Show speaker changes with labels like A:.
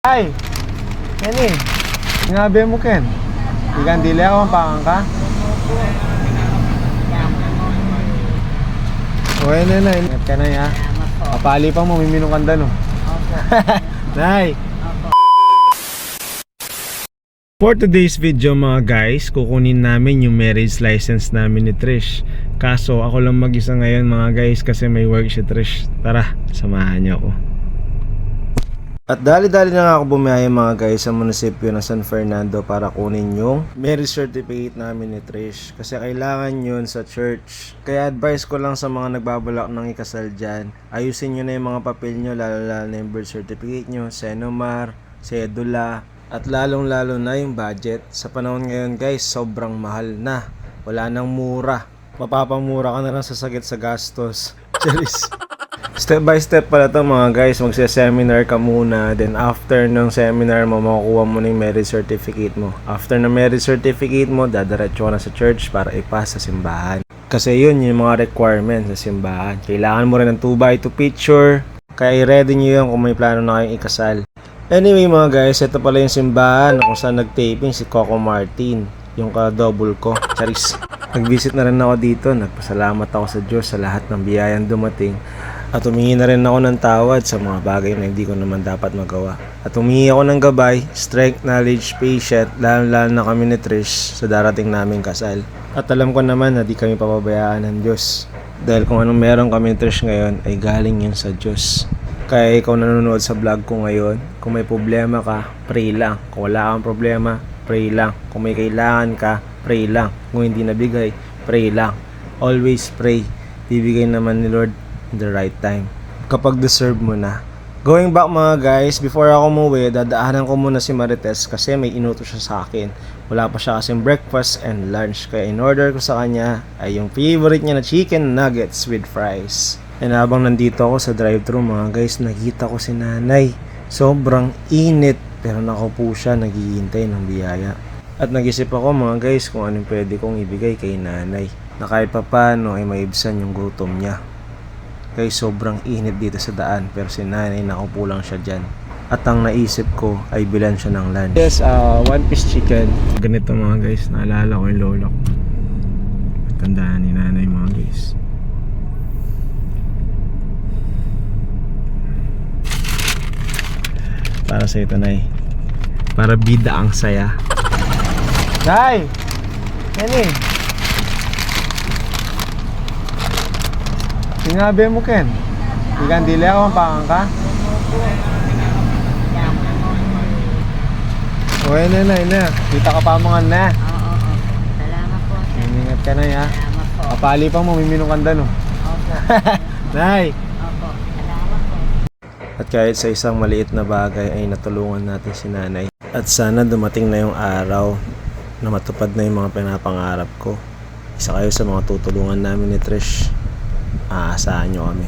A: Ay, Kenny, sinabi mo Ken, ikan dili ako pangang ka? Okay na, ingat ka na ya. Papali pa mo, miminong kanda no. Nay. For today's video mga guys, kukunin namin yung marriage license namin ni Trish. Kaso ako lang mag-isa ngayon mga guys kasi may work si Trish. Tara, samahan niyo ako. At dali-dali na nga ako bumiyahe mga guys sa munisipyo ng San Fernando para kunin yung marriage certificate namin ni Trish. Kasi kailangan yun sa church. Kaya advice ko lang sa mga nagbabalak ng ikasal dyan, ayusin nyo na yung mga papel nyo, lalo na yung birth certificate nyo, senomar, cedula, at lalong-lalo na yung budget. Sa panahon ngayon guys, sobrang mahal na. Wala nang mura. Mapapamura ka na lang sa sakit sa gastos. Cheers. Step by step pala to mga guys. Magse-seminar ka muna. Then after ng seminar mo, makukuha mo na yung marriage certificate mo. After ng marriage certificate mo, dadaretso ka na sa church para ipasa sa simbahan. Kasi yun yung mga requirements sa simbahan. Kailangan mo rin ng 2x2 picture. Kaya i-ready nyo yun kung may plano na kayong ikasal. Anyway mga guys, ito pala yung simbahan kung saan nag-taping si Coco Martin, yung ka-double ko, Charis. Nag-visit na rin ako dito, nagpasalamat ako sa Diyos sa lahat ng biyayang dumating. At humingi na rin ako ng tawad sa mga bagay na hindi ko naman dapat magawa. At humingi ako ng gabay, strength, knowledge, patience, lalo na kami ni Trish sa darating naming kasal. At alam ko naman na di kami papabayaan ng Diyos. Dahil kung anong meron kami ni Trish ngayon ay galing yun sa Diyos. Kaya ikaw nanonood sa vlog ko ngayon, kung may problema ka, pray lang. Kung wala kang problema, pray lang. Kung may kailangan ka, pray lang. Kung hindi nabigay, pray lang. Always pray. Bibigay naman ni Lord in the right time. Kapag deserve mo na. Going back mga guys, before ako umuwi, dadaanan ko muna si Marites kasi may inutos siya sa akin. Wala pa siya kasing breakfast and lunch. Kaya in order ko sa kanya ay yung favorite niya na chicken nuggets with fries. And habang nandito ako sa drive-thru mga guys, nakita ko si nanay. Sobrang init pero nakaupo siya naghihintay ng biyaya. At nag-isip ako mga guys kung anong pwede kong ibigay kay nanay na kahit pa paano ay maibsan yung gutom niya. Guys, sobrang init dito sa daan pero si nanay nakaupo lang siya dyan. At ang naisip ko ay bilan siya ng lunch. Yes, one piece chicken. Ganito mga guys, naalala ko yung lolo ko. Tandaan ni nanay mga guys. Para sa ito nay. Para bida ang saya. Nay! Kenny! Sinabi mo Ken, ikan dili ako pangang ka? Okay na. Kita ka pa mga na.
B: Oo. Salamat po.
A: Ingat ka na ya.
B: Salamat po.
A: Papali pa mo, miminong kanda no.
B: Opo.
A: Nay!
B: Opo. Salamat po.
A: At kahit sa isang maliit na bagay ay natulungan natin si nanay. At sana dumating na yung araw na matupad na yung mga pinapangarap ko. Isa kayo sa mga tutulungan namin ni Trish. Aasahan nyo kami.